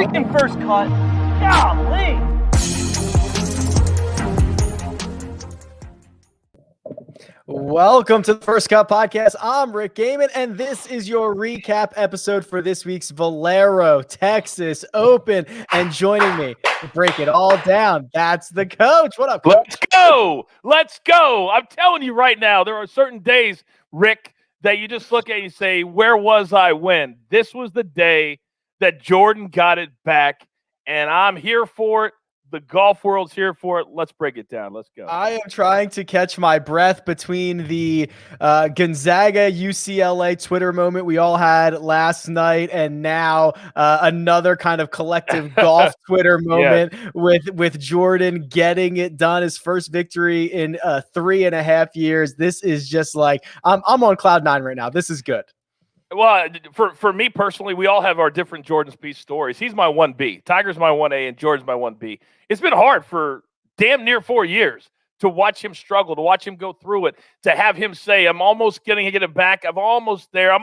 Second first cut. Golly. Welcome to the First Cut Podcast. I'm Rick Gehman, and this is your recap episode for this week's Valero Texas Open. And joining me to break it all down, that's the coach. What up, coach? Let's go. Let's go. I'm telling you right now, there are certain days, Rick, that you just look at and you say, where was I when? This was the day that Jordan got it back, and I'm here for it. The golf world's here for it. Let's break it down. Let's go. I am trying to catch my breath between the Gonzaga UCLA Twitter moment we all had last night, and now another kind of collective golf Twitter moment with Jordan getting it done, his first victory in 3.5 years. This is just like I'm on cloud nine right now. This is good. Well, for me personally, we all have our different Jordan Spieth stories. He's my 1B. Tiger's my 1A, and Jordan's my 1B. It's been hard for damn near 4 years to watch him struggle, to watch him go through it, to have him say, I'm almost getting to get it back. I'm almost there.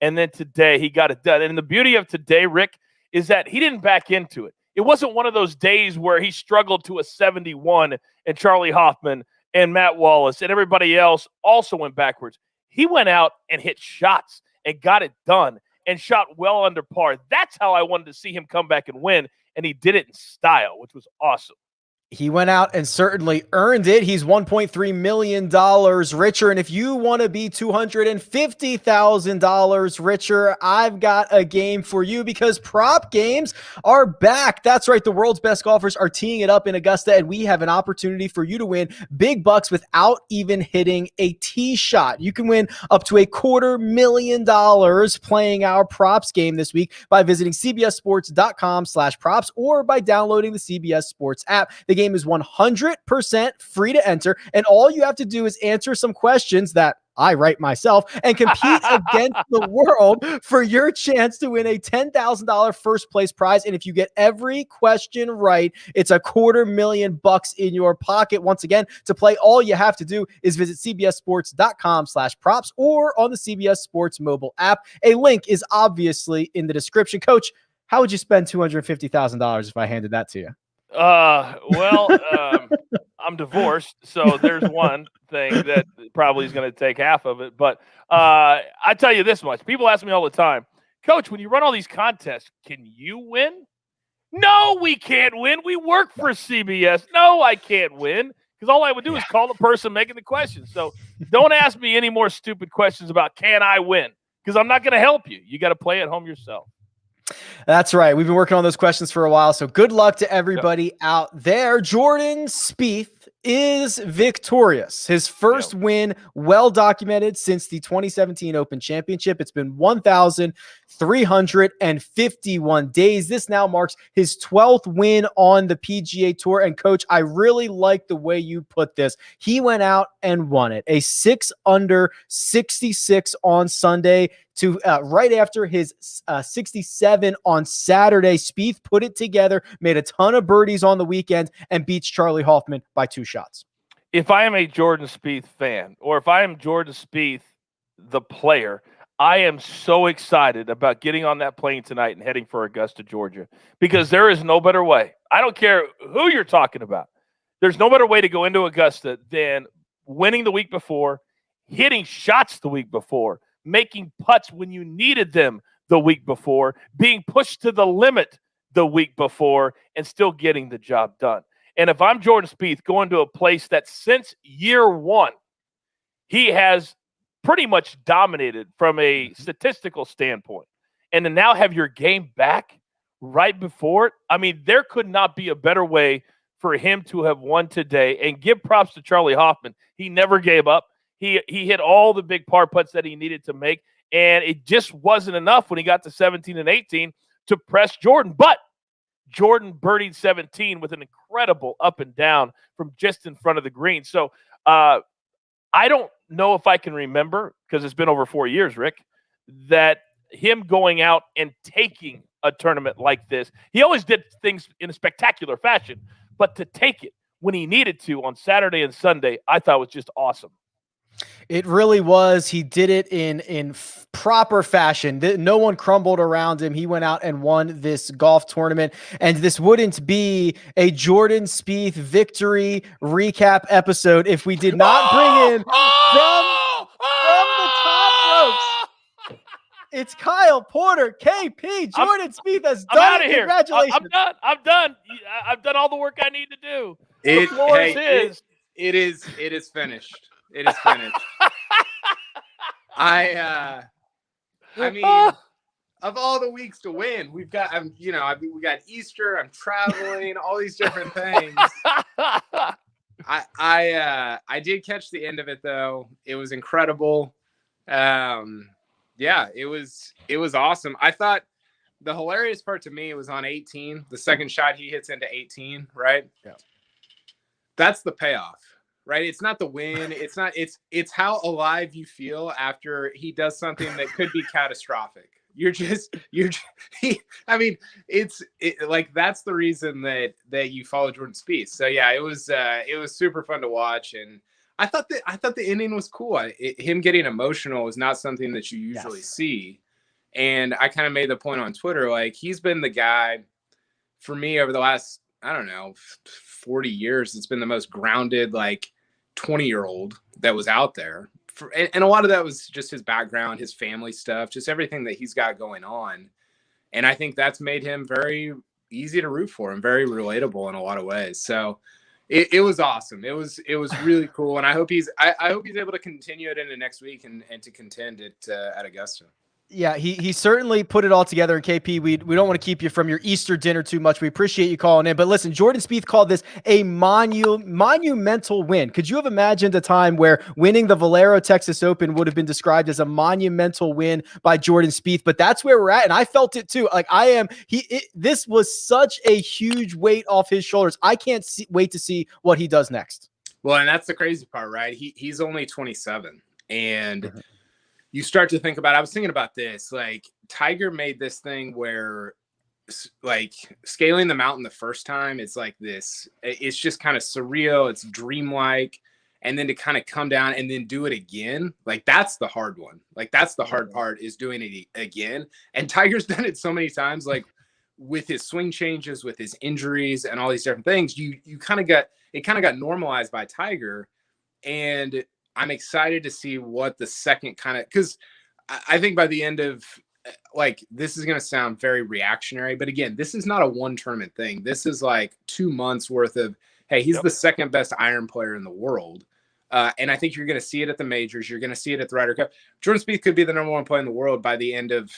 And then today he got it done. And the beauty of today, Rick, is that he didn't back into it. It wasn't one of those days where he struggled to a 71 and Charlie Hoffman and Matt Wallace and everybody else also went backwards. He went out and hit shots and got it done and shot well under par. That's how I wanted to see him come back and win, and he did it in style, which was awesome. He went out and certainly earned it. He's $1.3 million richer. And if you want to be $250,000 richer, I've got a game for you because prop games are back. That's right. The world's best golfers are teeing it up in Augusta, and we have an opportunity for you to win big bucks without even hitting a tee shot. You can win up to $250,000 playing our props game this week by visiting cbssports.com/props or by downloading the CBS Sports app. The game is 100% free to enter, and all you have to do is answer some questions that I write myself and compete against the world for your chance to win a $10,000 first place prize. And if you get every question right, it's $250,000 in your pocket. Once again, to play, all you have to do is visit cbssports.com/props or on the CBS Sports mobile app. A link is obviously in the description. Coach, how would you spend $250,000 if I handed that to you? I'm divorced, so there's one thing that probably is going to take half of it. But I tell you this much. People ask me all the time, Coach, when you run all these contests, can you win? No, we can't win. We work for CBS. No, I can't win because all I would do is call the person making the question. So don't ask me any more stupid questions about can I win because I'm not going to help you. You got to play at home yourself. That's right. We've been working on those questions for a while, so good luck to everybody out there. Jordan Spieth is victorious. His first win, well documented since the 2017 Open Championship. It's been 1,351 days. This now marks his 12th win on the PGA Tour. And Coach, I really like the way you put this. He went out and won it. A 6 under 66 on Sunday to right after his 67 on Saturday. Spieth put it together, made a ton of birdies on the weekend, and beats Charlie Hoffman by 2 shots. If I am a Jordan Spieth fan, or if I am Jordan Spieth, the player, I am so excited about getting on that plane tonight and heading for Augusta, Georgia, because there is no better way. I don't care who you're talking about. There's no better way to go into Augusta than winning the week before, hitting shots the week before, making putts when you needed them the week before, being pushed to the limit the week before, and still getting the job done. And if I'm Jordan Spieth going to a place that since year one, he has pretty much dominated from a statistical standpoint, and to now have your game back right before it, I mean, there could not be a better way for him to have won today. And give props to Charlie Hoffman. He never gave up. He hit all the big par putts that he needed to make, and it just wasn't enough when he got to 17 and 18 to press Jordan. But Jordan birdied 17 with an incredible up and down from just in front of the green. So I don't know if I can remember, because it's been over 4 years, Rick, that him going out and taking a tournament like this. He always did things in a spectacular fashion, but to take it when he needed to on Saturday and Sunday, I thought was just awesome. It really was. He did it in proper fashion. No one crumbled around him. He went out and won this golf tournament. And this wouldn't be a Jordan Spieth victory recap episode if we did not bring in from the top ropes. It's Kyle Porter, KP. Jordan Spieth has done it. Congratulations. I'm done. I've done all the work I need to do. The floor is his. It is finished. It is finished. I mean, of all the weeks to win, we've got, we got Easter. I'm traveling, all these different things. I did catch the end of it though. It was incredible. Yeah, it was awesome. I thought the hilarious part to me was on 18, the second shot he hits into 18, right? Yeah. That's the payoff. Right. It's not the win. It's how alive you feel after he does something that could be catastrophic. Like that's the reason that you follow Jordan Spieth. So yeah, it was super fun to watch. And I thought the ending was cool. Him getting emotional is not something that you usually see. And I kind of made the point on Twitter, like he's been the guy for me over the last, I don't know, 40 years. It's been the most grounded, like 20-year-old that was out there. And a lot of that was just his background, his family stuff, just everything that he's got going on. And I think that's made him very easy to root for and very relatable in a lot of ways. So it was awesome. It was really cool. And I hope he's able to continue it into next week and to contend it at Augusta. Yeah, he certainly put it all together. And KP, we don't want to keep you from your Easter dinner too much. We appreciate you calling in. But listen, Jordan Spieth called this a monumental win. Could you have imagined a time where winning the Valero Texas Open would have been described as a monumental win by Jordan Spieth? But that's where we're at, and I felt it too. Like this was such a huge weight off his shoulders. I can't wait to see what he does next. Well, and that's the crazy part, right? He's only 27, and you start to think about, I was thinking about this, like Tiger made this thing where like scaling the mountain the first time, it's like this, it's just kind of surreal. It's dreamlike. And then to kind of come down and then do it again, like that's the hard one. Like that's the hard part, is doing it again. And Tiger's done it so many times, like with his swing changes, with his injuries and all these different things, you kind of got normalized by Tiger. And I'm excited to see what the second because I think by the end of, like, this is going to sound very reactionary, but again, this is not a one tournament thing. This is like 2 months worth of, hey, he's the second best iron player in the world. And I think you're going to see it at the majors. You're going to see it at the Ryder Cup. Jordan Spieth could be the number one player in the world by the end of,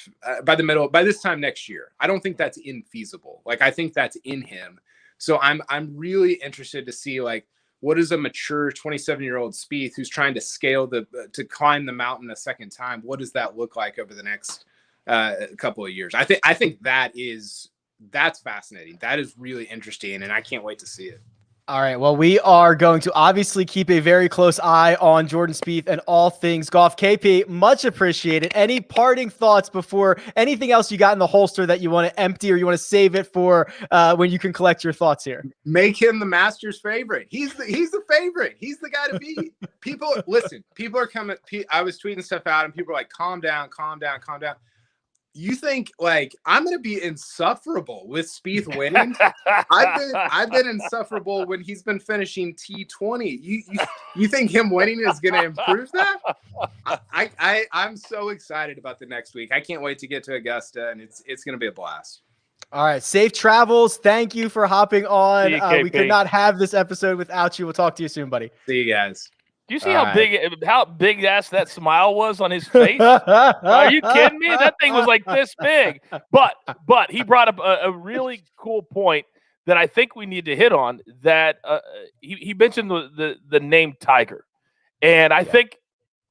by this time next year. I don't think that's infeasible. Like, I think that's in him. So I'm really interested to see, like, what is a mature 27-year-old Spieth who's trying to scale to climb the mountain a second time? What does that look like over the next couple of years? I think that's fascinating. That is really interesting, and I can't wait to see it. All right. Well, we are going to obviously keep a very close eye on Jordan Spieth and all things golf. KP, much appreciated. Any parting thoughts before anything else you got in the holster that you want to empty or you want to save it for when you can collect your thoughts here? Make him the Masters favorite. He's the favorite. He's the guy to beat. People are coming. I was tweeting stuff out and people are like, calm down. You think, like, I'm going to be insufferable with Spieth winning? I've been insufferable when he's been finishing T20. You think him winning is going to improve that? I'm so excited about the next week. I can't wait to get to Augusta, and it's going to be a blast. All right. Safe travels. Thank you for hopping on. We could not have this episode without you. We'll talk to you soon, buddy. See you guys. Do you see how big ass that smile was on his face? Are you kidding me? That thing was like this big. But he brought up a really cool point that I think we need to hit on. That he mentioned the name Tiger, and I think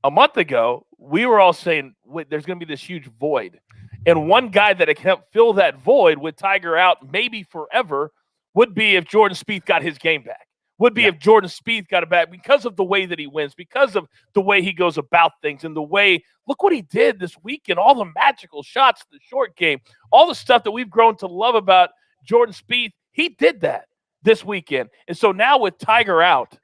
a month ago we were all saying, wait, there's going to be this huge void, and one guy that can help fill that void with Tiger out maybe forever would be if Jordan Spieth got his game back. Would be if Jordan Spieth got it back, because of the way that he wins, because of the way he goes about things, and the way, look what he did this weekend, all the magical shots, the short game, all the stuff that we've grown to love about Jordan Spieth. He did that this weekend. And so now with Tiger out,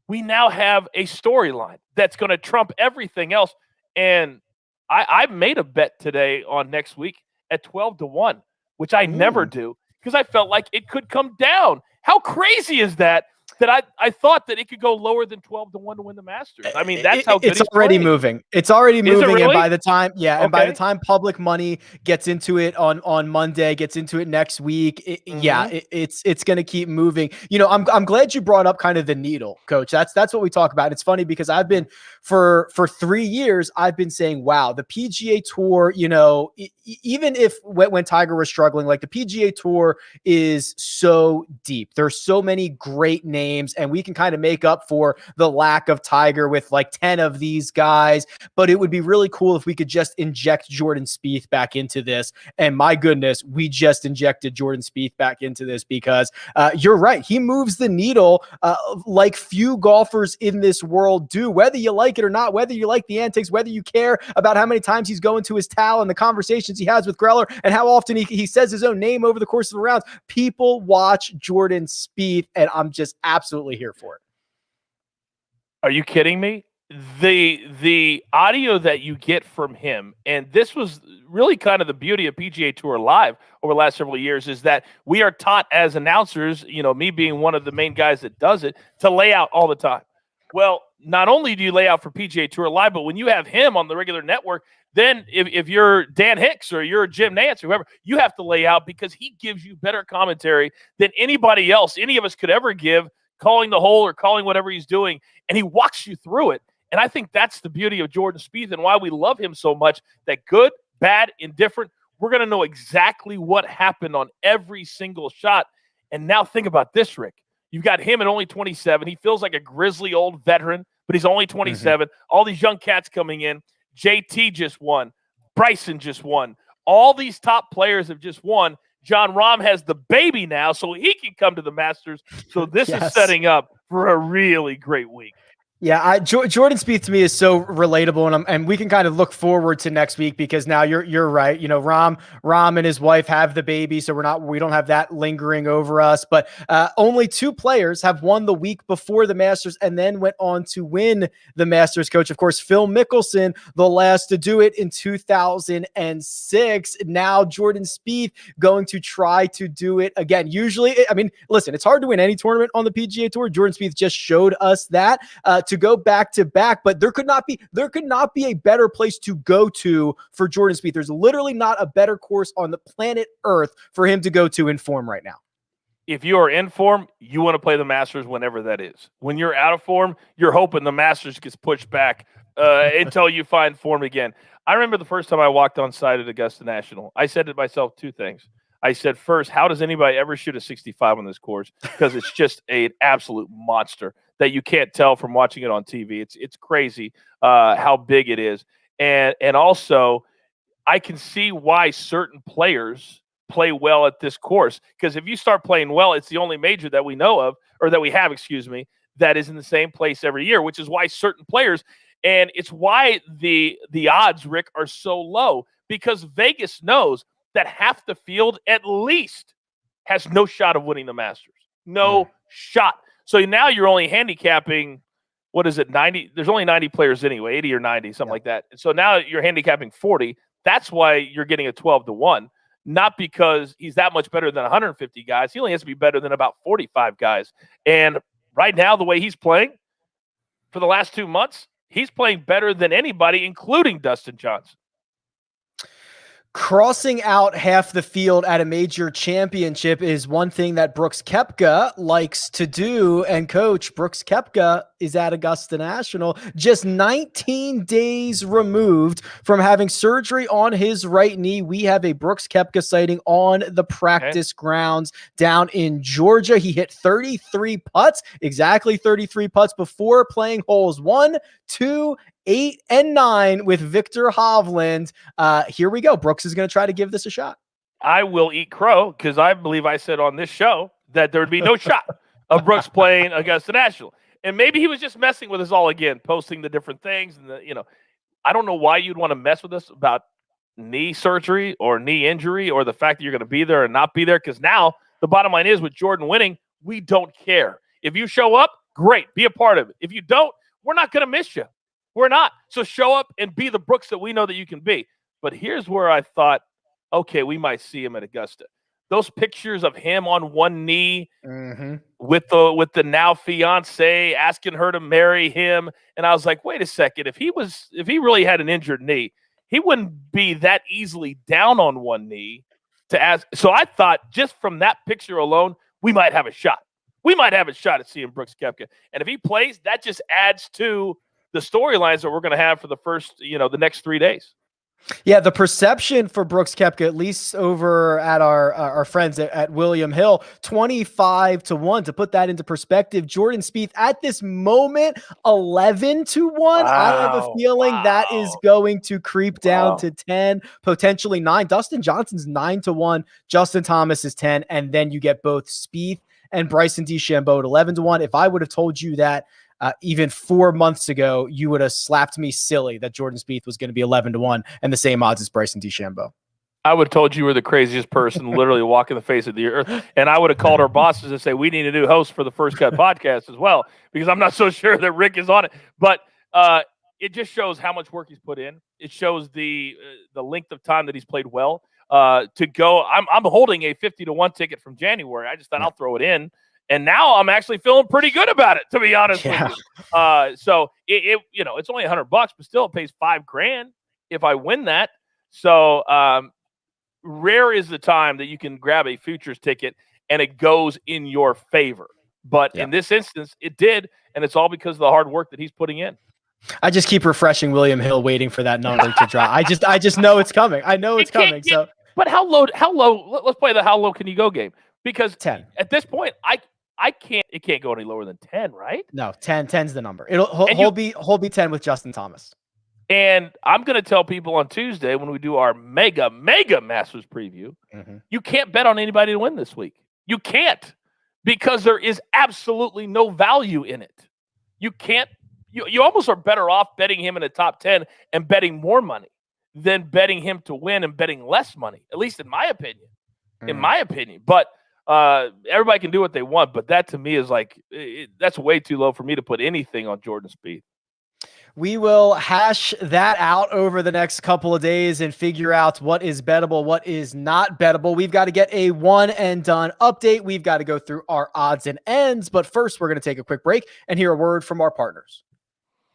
we now have a storyline that's going to trump everything else. And I made a bet today on next week at 12-1, which I never do because I felt like it could come down. How crazy is that? That I thought that it could go lower than 12-1 to win the Masters. I mean, that's how good it's already moving. It's already moving, really? and by the time, and by the Okay. time public money gets into it on Monday, gets into it next week, it's going to keep moving. You know, I'm glad you brought up kind of the needle, Coach. That's what we talk about. It's funny because I've been for 3 years, I've been saying, wow, the PGA Tour. You know, even if when Tiger was struggling, like the PGA Tour is so deep. There's so many great names, and we can kind of make up for the lack of Tiger with like 10 of these guys. But it would be really cool if we could just inject Jordan Spieth back into this. And my goodness, we just injected Jordan Spieth back into this because you're right. He moves the needle like few golfers in this world do, whether you like it or not, whether you like the antics, whether you care about how many times he's going to his towel and the conversations he has with Greller and how often he says his own name over the course of the rounds. People watch Jordan Spieth, and I'm just absolutely here for it. Are you kidding me? The audio that you get from him, and this was really kind of the beauty of PGA Tour Live over the last several years, is that we are taught as announcers, you know, me being one of the main guys that does it, to lay out all the time. Well, not only do you lay out for PGA Tour Live, but when you have him on the regular network, then if you're Dan Hicks or you're Jim Nantz or whoever, you have to lay out because he gives you better commentary than anybody else, any of us could ever give, calling the hole or calling whatever he's doing, and he walks you through it. And I think that's the beauty of Jordan Spieth and why we love him so much, that good, bad, indifferent, we're going to know exactly what happened on every single shot. And now think about this, Rick. You've got him at only 27. He feels like a grizzly old veteran, but he's only 27. All these young cats coming in. JT just won. Bryson just won. All these top players have just won. John Rahm has the baby now, so he can come to the Masters. So this is setting up for a really great week. Yeah, Jordan Spieth to me is so relatable, and we can kind of look forward to next week because now you're right. You know, Rahm and his wife have the baby, so we don't have that lingering over us. But only 2 players have won the week before the Masters and then went on to win the Masters. Coach, of course, Phil Mickelson, the last to do it in 2006. Now Jordan Spieth going to try to do it again. Usually, I mean, listen, it's hard to win any tournament on the PGA Tour. Jordan Spieth just showed us that. To go back to back, but there could not be a better place to go to for Jordan Spieth. There's literally not a better course on the planet Earth for him to go to in form right now. If you are in form, you want to play the Masters whenever that is. When you're out of form, you're hoping the Masters gets pushed back until you find form again. I remember the first time I walked on site at Augusta National, I said to myself 2 things. I said, first, how does anybody ever shoot a 65 on this course? Because it's just an absolute monster that you can't tell from watching it on TV. It's crazy how big it is. And also, I can see why certain players play well at this course. Because if you start playing well, it's the only major that we know of, or that we have, that is in the same place every year, which is why certain players, and it's why the odds, Rick, are so low. Because Vegas knows that half the field at least has no shot of winning the Masters. No shot. So now you're only handicapping, 90? There's only 90 players anyway, 80 or 90, something like that. So now you're handicapping 40. That's why you're getting a 12-1, not because he's that much better than 150 guys. He only has to be better than about 45 guys. And right now, the way he's playing for the last 2 months, he's playing better than anybody, including Dustin Johnson. Crossing out half the field at a major championship is one thing that Brooks Koepka likes to do. And Coach, Brooks Koepka is at Augusta National, just 19 days removed from having surgery on his right knee. We have a Brooks Koepka sighting on the practice grounds down in Georgia. He hit 33 putts, exactly 33 putts before playing holes 1, 2, 8, and 9 with Victor Hovland. Here we go. Brooks is going to try to give this a shot. I will eat crow because I believe I said on this show that there would be no shot of Brooks playing Augusta National. And maybe he was just messing with us all again, posting the different things. And I don't know why you'd want to mess with us about knee surgery or knee injury or the fact that you're going to be there and not be there. Because now the bottom line is with Jordan winning, we don't care. If you show up, great. Be a part of it. If you don't, we're not going to miss you. We're not. So show up and be the Brooks that we know that you can be. But here's where I thought, okay, we might see him at Augusta. Those pictures of him on one knee with the now fiance asking her to marry him, and I was like, wait a second, if he really had an injured knee, he wouldn't be that easily down on one knee to ask. So I thought just from that picture alone, we might have a shot. We might have a shot at seeing Brooks Koepka. And if he plays, that just adds to the storylines that we're going to have for the first, the next 3 days. Yeah, the perception for Brooks Koepka, at least over at our friends at William Hill, 25-1. To put that into perspective, Jordan Spieth at this moment, 11-1. Wow, I have a feeling that is going to creep down to 10, potentially 9. Dustin Johnson's 9-1. Justin Thomas is 10, and then you get both Spieth and Bryson DeChambeau at 11-1. If I would have told you that even 4 months ago, you would have slapped me silly that Jordan Spieth was going to be 11-1 and the same odds as Bryson DeChambeau. I would have told you were the craziest person literally walking the face of the earth. And I would have called our bosses and say, we need a new host for the First Cut podcast as well, because I'm not so sure that Rick is on it. But it just shows how much work he's put in. It shows the length of time that he's played well. To go, I'm holding a 50-1 ticket from January. I just thought I'll throw it in. And now I'm actually feeling pretty good about it, to be honest with you. So it's only $100, but still it pays $5,000 if I win that. So rare is the time that you can grab a futures ticket and it goes in your favor. But in this instance, it did, and it's all because of the hard work that he's putting in. I just keep refreshing William Hill, waiting for that number to drop. I just know it's coming. I know it's coming. So, but how low? Let's play the how low can you go game, because 10 at this point, I can't. It can't go any lower than 10, right? No, 10's the number. He'll be 10 with Justin Thomas. And I'm going to tell people on Tuesday when we do our mega Masters preview, you can't bet on anybody to win this week. You can't, because there is absolutely no value in it. You can't. You almost are better off betting him in the top 10 and betting more money than betting him to win and betting less money, at least in my opinion. But everybody can do what they want, but that to me is like, that's way too low for me to put anything on Jordan Spieth. We will hash that out over the next couple of days and figure out what is bettable, what is not bettable. We've got to get a one and done update. We've got to go through our odds and ends, but first we're going to take a quick break and hear a word from our partners.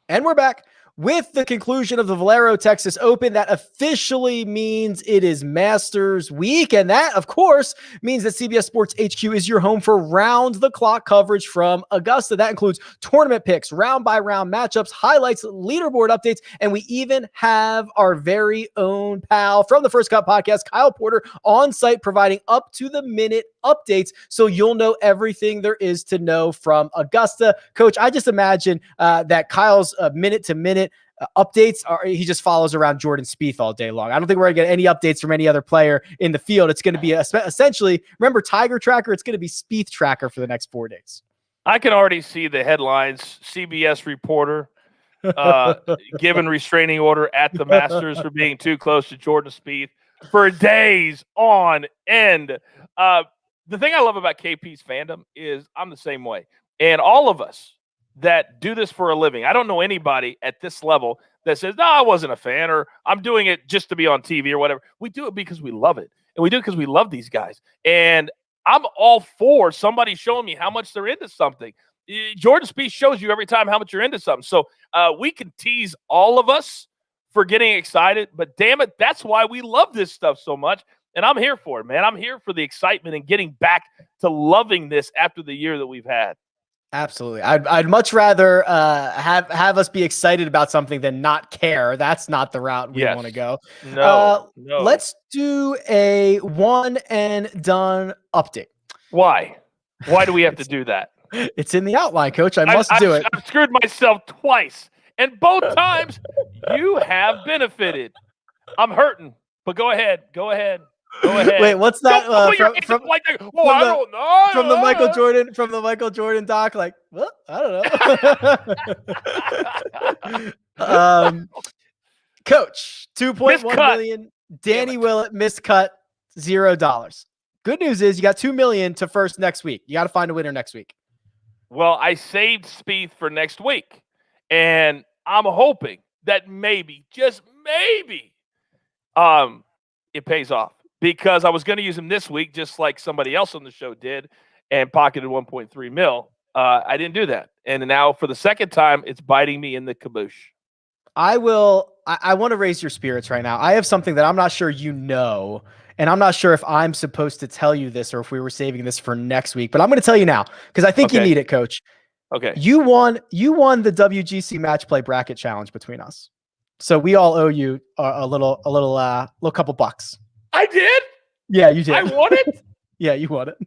And we're back. With the conclusion of the Valero Texas Open, that officially means it is Masters Week. And that, of course, means that CBS Sports HQ is your home for round-the-clock coverage from Augusta. That includes tournament picks, round-by-round matchups, highlights, leaderboard updates, and we even have our very own pal from the First Cut podcast, Kyle Porter, on site providing up-to-the-minute updates, so you'll know everything there is to know from Augusta. Coach, I just imagine that Kyle's minute-to-minute updates he just follows around Jordan Spieth all day long. I don't think we're going to get any updates from any other player in the field. It's going to be essentially, remember Tiger Tracker? It's going to be Spieth Tracker for the next 4 days. I can already see the headlines. CBS reporter given restraining order at the Masters for being too close to Jordan Spieth for days on end. The thing I love about KP's fandom is I'm the same way. And all of us that do this for a living, I don't know anybody at this level that says, no, I wasn't a fan, or I'm doing it just to be on TV or whatever. We do it because we love it. And we do it because we love these guys. And I'm all for somebody showing me how much they're into something. Jordan Spieth shows you every time how much you're into something. So we can tease all of us for getting excited, but damn it, that's why we love this stuff so much. And I'm here for it, man. I'm here for the excitement and getting back to loving this after the year that we've had. Absolutely. I'd much rather have us be excited about something than not care. That's not the route we want to go. No. Let's do a one and done update. Why? Why do we have to do that? It's in the outline, Coach. I must do it. I've screwed myself twice, and both times you have benefited. I'm hurting, but go ahead. Wait, what's that? From the Michael Jordan doc? Like, well, I don't know. Coach, 2.1 million. Danny Willett miscut $0. Good news is you got $2 million to first next week. You got to find a winner next week. Well, I saved Spieth for next week, and I'm hoping that maybe, just maybe, it pays off because I was going to use him this week, just like somebody else on the show did, and pocketed 1.3 mil. I didn't do that, and now for the second time, it's biting me in the caboose. I want to raise your spirits right now. I have something that I'm not sure you know, and I'm not sure if I'm supposed to tell you this or if we were saving this for next week, but I'm going to tell you now because I think you need it, Coach. Okay. You won the WGC Match Play Bracket Challenge between us, so we all owe you a little couple bucks. I did. Yeah, you did. I won it. Yeah, you won it.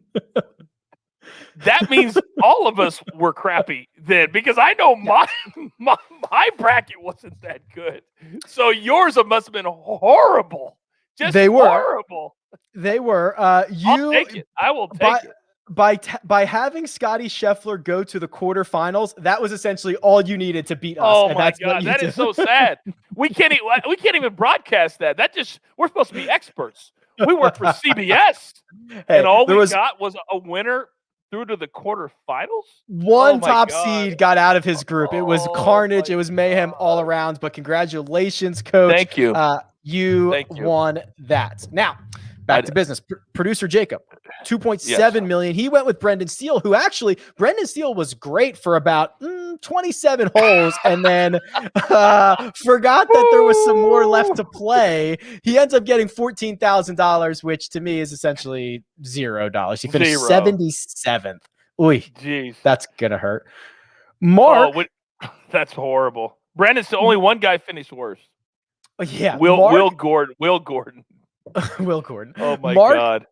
That means all of us were crappy then, because I know my bracket wasn't that good. So yours must have been horrible. They were horrible. They were. I'll take it. I will take it. By having Scotty Scheffler go to the quarterfinals, that was essentially all you needed to beat us. Oh my God, that is so sad. We can't even broadcast that. We're supposed to be experts. We work for CBS, and all we got was a winner through to the quarterfinals. One top seed got out of his group. It was carnage. It was mayhem all around. But congratulations, Coach. Thank you. You won that. Now, back to business. Producer Jacob, 2.7 million. He went with Brendan Steele, who actually, Brendan Steele was great for about 27 holes and then forgot that there was some more left to play. He ends up getting $14,000, which to me is essentially $0. He finished 77th. Oy, jeez, that's going to hurt. Mark. That's horrible. Brandon's the only one guy finished worse. Yeah. Will Gordon. Will Gordon. Oh my God.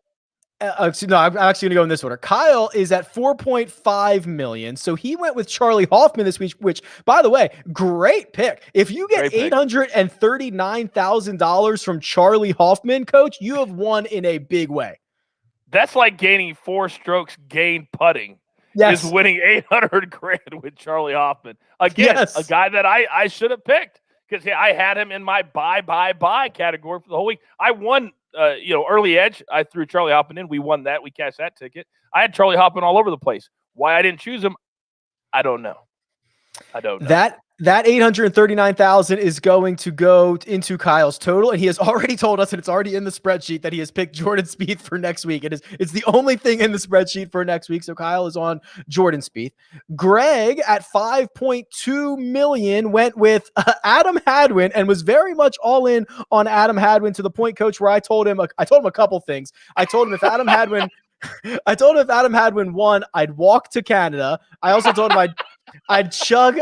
No, I'm actually going to go in this order. Kyle is at 4.5 million. So he went with Charlie Hoffman this week, which, by the way, great pick. If you get $839,000 from Charlie Hoffman, Coach, you have won in a big way. That's like gaining 4 strokes gain putting. Yes. Is winning $800,000 with Charlie Hoffman. Again, a guy that I should have picked. Because I had him in my buy category for the whole week. I won, early edge. I threw Charlie Hoffman in. We won that. We cashed that ticket. I had Charlie Hoffman all over the place. Why I didn't choose him, I don't know. That 839,000 is going to go into Kyle's total, and he has already told us, and it's already in the spreadsheet, that he has picked Jordan Spieth for next week. It's the only thing in the spreadsheet for next week. So Kyle is on Jordan Spieth. Greg at 5.2 million went with Adam Hadwin and was very much all in on Adam Hadwin, to the point, Coach, where I told him a couple things. I told him if Adam Hadwin won, I'd walk to Canada. I also told him I'd chug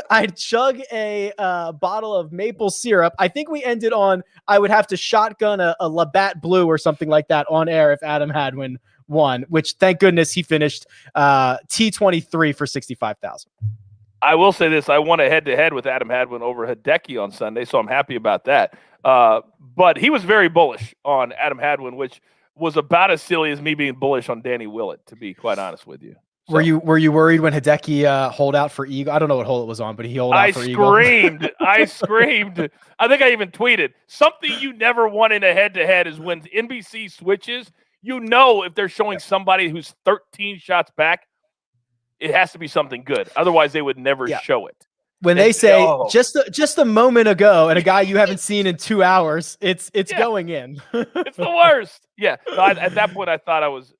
a bottle of maple syrup. I think we ended on I would have to shotgun a Labatt Blue or something like that on air if Adam Hadwin won, which thank goodness he finished T23 for 65,000. I will say this. I won a head-to-head with Adam Hadwin over Hideki on Sunday, so I'm happy about that. But he was very bullish on Adam Hadwin, which was about as silly as me being bullish on Danny Willett, to be quite honest with you. So, were you worried when Hideki holed out for eagle? I don't know what hole it was on, but he holed out for eagle. I screamed. I think I even tweeted, something you never want in a head-to-head is when NBC switches, if they're showing somebody who's 13 shots back, it has to be something good. Otherwise, they would never show it. When they say just a moment ago and a guy you haven't seen in 2 hours, it's going in. It's the worst. Yeah. No, at that point, I thought I was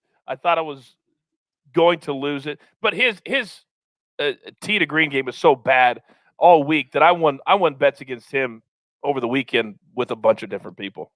going to lose it. But his tee to green game is so bad all week that I won bets against him over the weekend with a bunch of different people.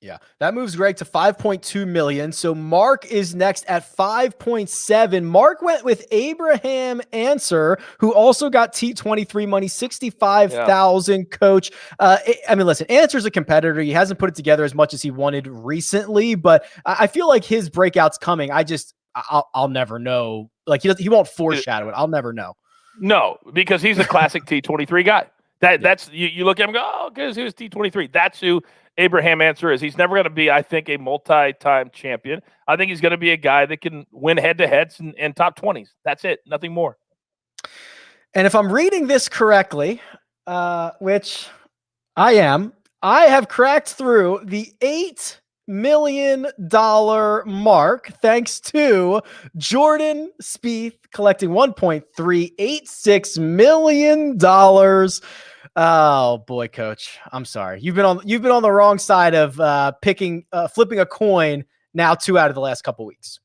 Yeah, that moves Greg to 5.2 million. So Mark is next at 5.7. Mark went with Abraham Answer, who also got T23 money, 65,000. Coach. Listen, Answer's a competitor. He hasn't put it together as much as he wanted recently, but I feel like his breakout's coming. I'll never know. Like he won't foreshadow it. I'll never know. No, because he's a classic T23 guy. That's you look at him and go, oh, because he was T23. That's who Abraham Answer is. He's never going to be, I think, a multi-time champion. I think he's going to be a guy that can win head-to-heads and top 20s. That's it. Nothing more. And if I'm reading this correctly, which I am, I have cracked through the $8 million mark thanks to Jordan Spieth collecting $1.386 million. Oh boy, Coach, I'm sorry. You've been on the wrong side of flipping a coin now 2 out of the last couple weeks.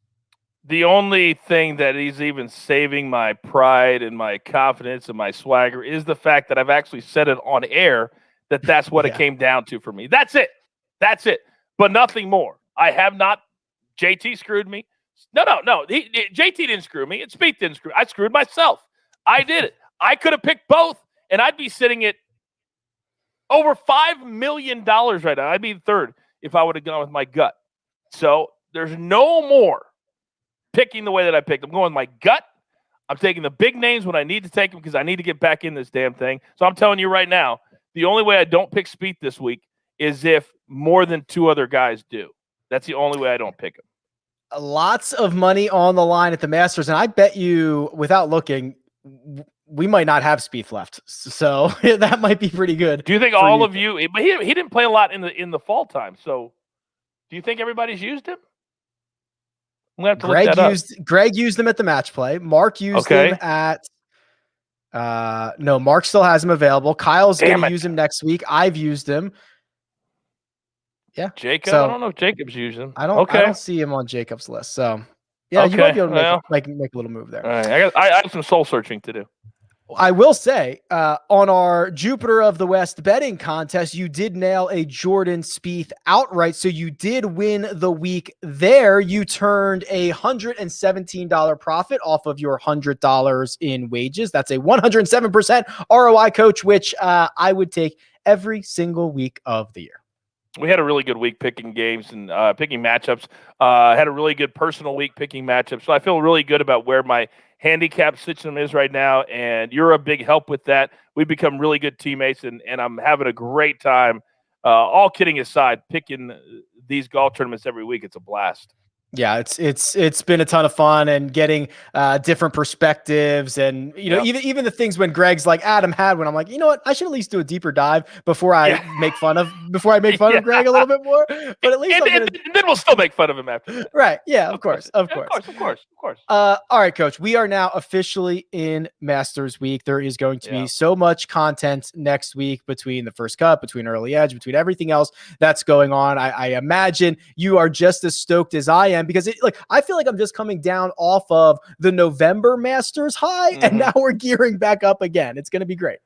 The only thing that is even saving my pride and my confidence and my swagger is the fact that I've actually said it on air that's what it came down to for me. That's it. But nothing more. I have not. JT screwed me. No. JT didn't screw me. And Spieth didn't screw. I screwed myself. I did it. I could have picked both, and I'd be sitting at over $5 million right now. I'd be third if I would have gone with my gut. So there's no more picking the way that I picked. I'm going with my gut. I'm taking the big names when I need to take them because I need to get back in this damn thing. So I'm telling you right now, the only way I don't pick Spieth this week is if more than 2 other guys do. That's the only way I don't pick him. Lots of money on the line at the Masters, and I bet you, without looking, we might not have Spieth left. So that might be pretty good. Do you think all of you? But he didn't play a lot in the fall time. So do you think everybody's used him? I'm gonna have to look that up. Greg used them at the match play. Mark used them at. No, Mark still has him available. Kyle's going to use him next week. I've used him. Yeah, Jacob. I don't know if Jacob's used him. I don't see him on Jacob's list. So yeah, you might be able to make a little move there. All right, I have some soul searching to do. I will say, on our Jupiter of the West betting contest, you did nail a Jordan Spieth outright. So you did win the week there. You turned a $117 profit off of your $100 in wages. That's a 107% ROI, Coach, which I would take every single week of the year. We had a really good week picking games and picking matchups. Had a really good personal week picking matchups. So I feel really good about where my handicap system is right now, and you're a big help with that. We've become really good teammates, and I'm having a great time, all kidding aside, picking these golf tournaments every week. It's a blast. Yeah, it's been a ton of fun, and getting different perspectives, and even the things when Greg's like Adam had when I'm like, you know what, I should at least do a deeper dive before I make fun of of Greg a little bit more. But at least and then we'll still make fun of him after that. Right? Yeah, of course. Of course. All right, Coach. We are now officially in Masters Week. There is going to be so much content next week between the first cut, between early edge, between everything else that's going on. I imagine you are just as stoked as I am, because I feel like I'm just coming down off of the November Masters high, and now we're gearing back up again. It's going to be great.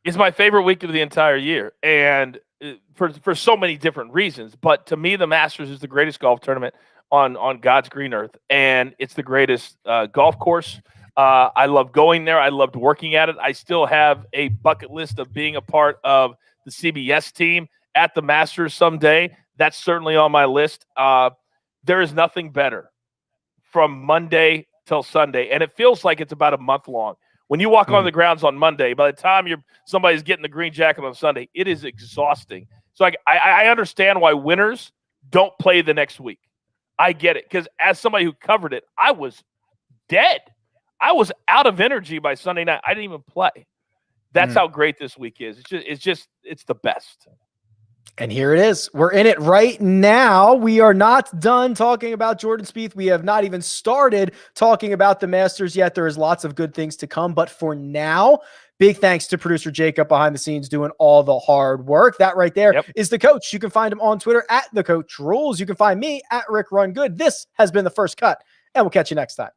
It's my favorite week of the entire year, and for so many different reasons. But to me, the Masters is the greatest golf tournament on God's green earth, and it's the greatest golf course. I love going there. I loved working at it. I still have a bucket list of being a part of the CBS team at the Masters someday. That's certainly on my list. There is nothing better from Monday till Sunday, and it feels like it's about a month long. When you walk on the grounds on Monday, by the time somebody's getting the green jacket on Sunday, it is exhausting. So I understand why winners don't play the next week. I get it, because as somebody who covered it, I was dead. I was out of energy by Sunday night. I didn't even play. That's how great this week is. It's the best. And here it is. We're in it right now. We are not done talking about Jordan Spieth. We have not even started talking about the Masters yet. There is lots of good things to come. But for now, big thanks to producer Jacob behind the scenes doing all the hard work. That right there is the Coach. You can find him on Twitter at The Coach Rules. You can find me at Rick Run Good. This has been The First Cut, and we'll catch you next time.